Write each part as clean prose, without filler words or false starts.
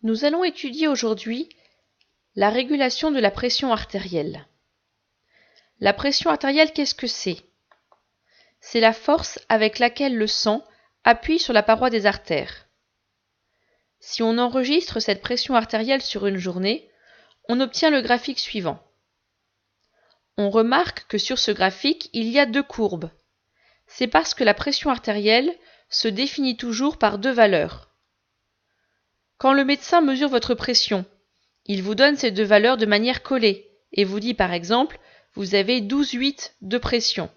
Nous allons étudier aujourd'hui la régulation de la pression artérielle. La pression artérielle, qu'est-ce que c'est? C'est la force avec laquelle le sang appuie sur la paroi des artères. Si on enregistre cette pression artérielle sur une journée, on obtient le graphique suivant. On remarque que sur ce graphique, il y a deux courbes. C'est parce que la pression artérielle se définit toujours par deux valeurs. Quand le médecin mesure votre pression, il vous donne ces deux valeurs de manière collée et vous dit par exemple, vous avez 12,8 de pression.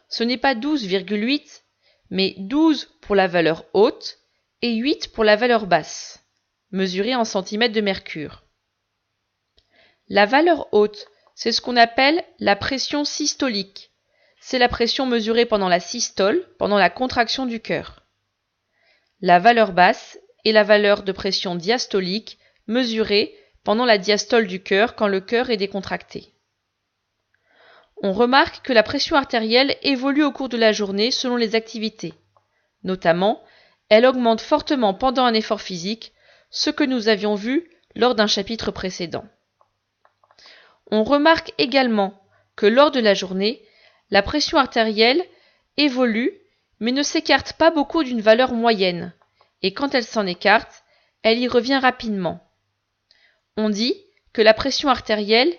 Ce n'est pas 12,8, mais 12 pour la valeur haute et 8 pour la valeur basse, mesurée en centimètres de mercure. La valeur haute, c'est ce qu'on appelle la pression systolique. C'est la pression mesurée pendant la systole, pendant la contraction du cœur. La valeur basse est la valeur de pression diastolique mesurée pendant la diastole du cœur quand le cœur est décontracté. On remarque que la pression artérielle évolue au cours de la journée selon les activités. Notamment, elle augmente fortement pendant un effort physique, ce que nous avions vu lors d'un chapitre précédent. On remarque également que lors de la journée, la pression artérielle évolue mais ne s'écarte pas beaucoup d'une valeur moyenne, et quand elle s'en écarte, elle y revient rapidement. On dit que la pression artérielle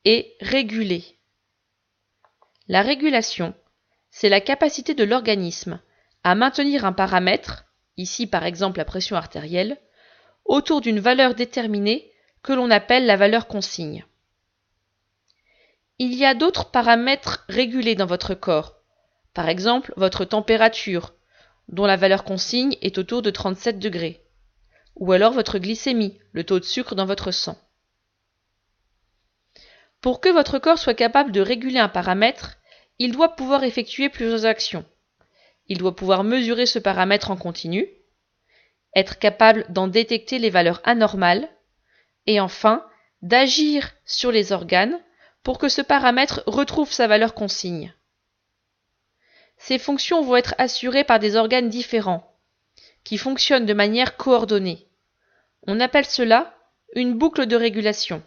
est régulée. La régulation, c'est la capacité de l'organisme à maintenir un paramètre, ici par exemple la pression artérielle, autour d'une valeur déterminée que l'on appelle la valeur consigne. Il y a d'autres paramètres régulés dans votre corps, par exemple votre température, dont la valeur consigne est autour de 37 degrés, ou alors votre glycémie, le taux de sucre dans votre sang. Pour que votre corps soit capable de réguler un paramètre, il doit pouvoir effectuer plusieurs actions. Il doit pouvoir mesurer ce paramètre en continu, être capable d'en détecter les valeurs anormales, et enfin, d'agir sur les organes pour que ce paramètre retrouve sa valeur consigne. Ces fonctions vont être assurées par des organes différents, qui fonctionnent de manière coordonnée. On appelle cela une boucle de régulation.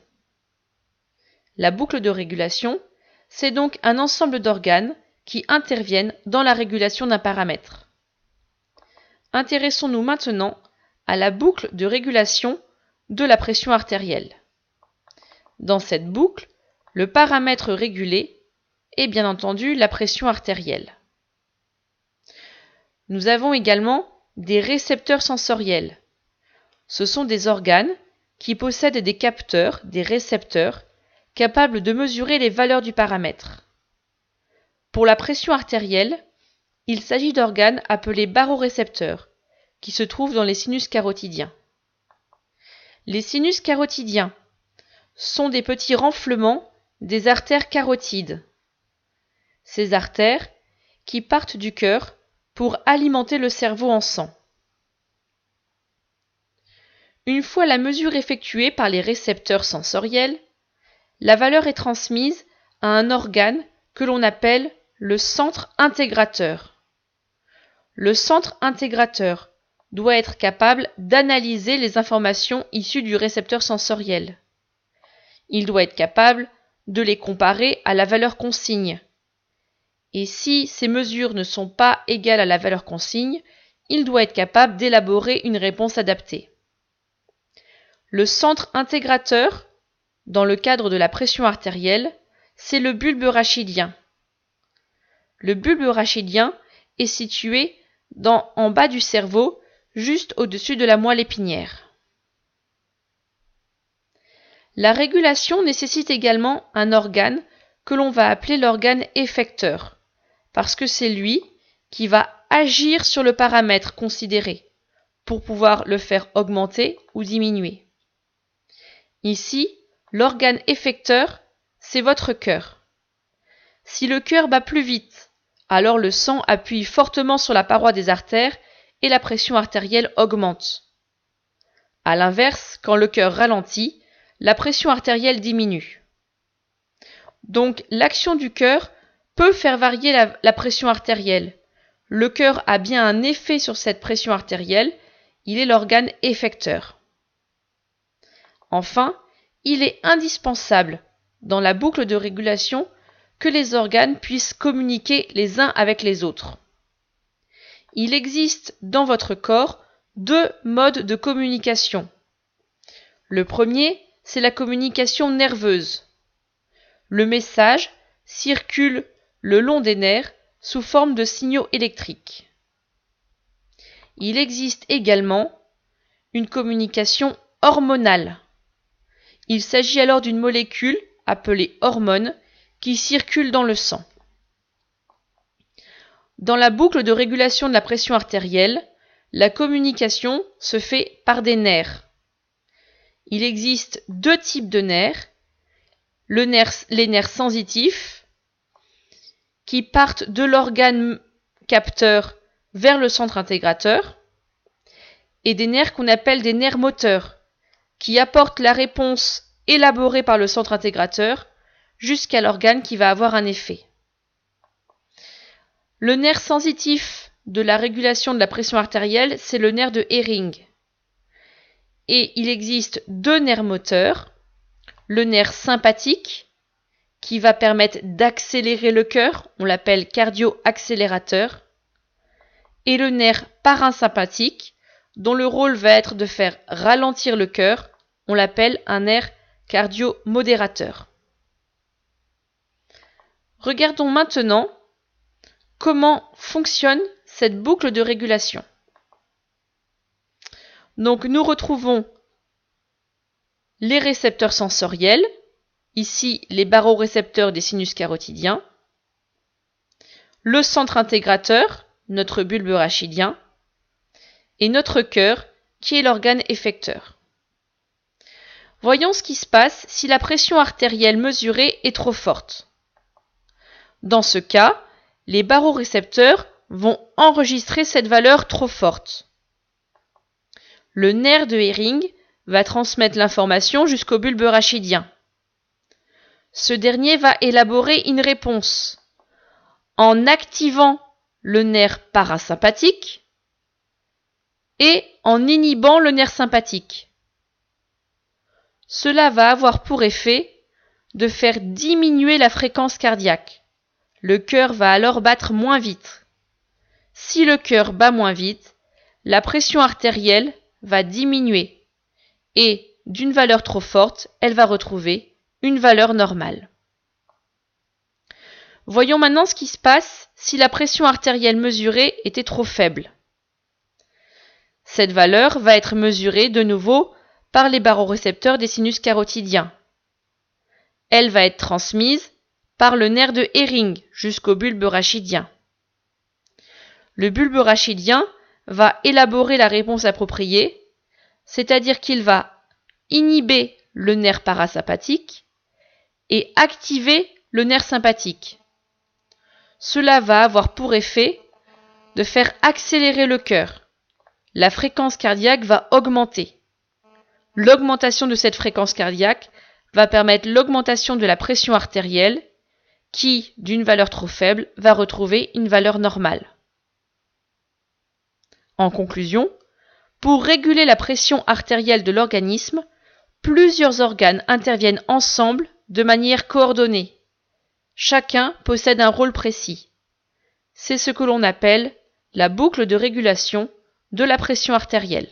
La boucle de régulation, c'est donc un ensemble d'organes qui interviennent dans la régulation d'un paramètre. Intéressons-nous maintenant à la boucle de régulation de la pression artérielle. Dans cette boucle, le paramètre régulé est bien entendu la pression artérielle. Nous avons également des récepteurs sensoriels. Ce sont des organes qui possèdent des capteurs, des récepteurs, capables de mesurer les valeurs du paramètre. Pour la pression artérielle, il s'agit d'organes appelés barorécepteurs, qui se trouvent dans les sinus carotidiens. Les sinus carotidiens sont des petits renflements des artères carotides. Ces artères qui partent du cœur pour alimenter le cerveau en sang. Une fois la mesure effectuée par les récepteurs sensoriels, la valeur est transmise à un organe que l'on appelle le centre intégrateur. Le centre intégrateur doit être capable d'analyser les informations issues du récepteur sensoriel. Il doit être capable de les comparer à la valeur consigne. Et si ces mesures ne sont pas égales à la valeur consigne, il doit être capable d'élaborer une réponse adaptée. Le centre intégrateur, dans le cadre de la pression artérielle, c'est le bulbe rachidien. Le bulbe rachidien est situé en bas du cerveau, juste au-dessus de la moelle épinière. La régulation nécessite également un organe que l'on va appeler l'organe effecteur, parce que c'est lui qui va agir sur le paramètre considéré pour pouvoir le faire augmenter ou diminuer. Ici, l'organe effecteur, c'est votre cœur. Si le cœur bat plus vite, alors le sang appuie fortement sur la paroi des artères et la pression artérielle augmente. A l'inverse, quand le cœur ralentit, la pression artérielle diminue. Donc l'action du cœur peut faire varier la pression artérielle. Le cœur a bien un effet sur cette pression artérielle, il est l'organe effecteur. Enfin, il est indispensable dans la boucle de régulation que les organes puissent communiquer les uns avec les autres. Il existe dans votre corps deux modes de communication. Le premier, c'est la communication nerveuse. Le message circule le long des nerfs sous forme de signaux électriques. Il existe également une communication hormonale. Il s'agit alors d'une molécule appelée hormone qui circule dans le sang. Dans la boucle de régulation de la pression artérielle, la communication se fait par des nerfs. Il existe deux types de nerfs, les nerfs sensitifs qui partent de l'organe capteur vers le centre intégrateur et des nerfs qu'on appelle des nerfs moteurs qui apportent la réponse élaborée par le centre intégrateur jusqu'à l'organe qui va avoir un effet. Le nerf sensitif de la régulation de la pression artérielle, c'est le nerf de Hering. Et il existe deux nerfs moteurs, le nerf sympathique, qui va permettre d'accélérer le cœur, on l'appelle cardio-accélérateur, et le nerf parasympathique, dont le rôle va être de faire ralentir le cœur, on l'appelle un nerf cardio-modérateur. Regardons maintenant comment fonctionne cette boucle de régulation. Donc nous retrouvons les récepteurs sensoriels, ici les barorécepteurs des sinus carotidiens, le centre intégrateur, notre bulbe rachidien, et notre cœur qui est l'organe effecteur. Voyons ce qui se passe si la pression artérielle mesurée est trop forte. Dans ce cas, les barorécepteurs vont enregistrer cette valeur trop forte. Le nerf de Hering va transmettre l'information jusqu'au bulbe rachidien. Ce dernier va élaborer une réponse en activant le nerf parasympathique et en inhibant le nerf sympathique. Cela va avoir pour effet de faire diminuer la fréquence cardiaque. Le cœur va alors battre moins vite. Si le cœur bat moins vite, la pression artérielle va diminuer et, d'une valeur trop forte, elle va retrouver une valeur normale. Voyons maintenant ce qui se passe si la pression artérielle mesurée était trop faible. Cette valeur va être mesurée de nouveau par les barorécepteurs des sinus carotidiens. Elle va être transmise par le nerf de Hering jusqu'au bulbe rachidien. Le bulbe rachidien va élaborer la réponse appropriée, c'est-à-dire qu'il va inhiber le nerf parasympathique et activer le nerf sympathique. Cela va avoir pour effet de faire accélérer le cœur. La fréquence cardiaque va augmenter. L'augmentation de cette fréquence cardiaque va permettre l'augmentation de la pression artérielle qui, d'une valeur trop faible, va retrouver une valeur normale. En conclusion, pour réguler la pression artérielle de l'organisme, plusieurs organes interviennent ensemble de manière coordonnée. Chacun possède un rôle précis. C'est ce que l'on appelle la boucle de régulation de la pression artérielle.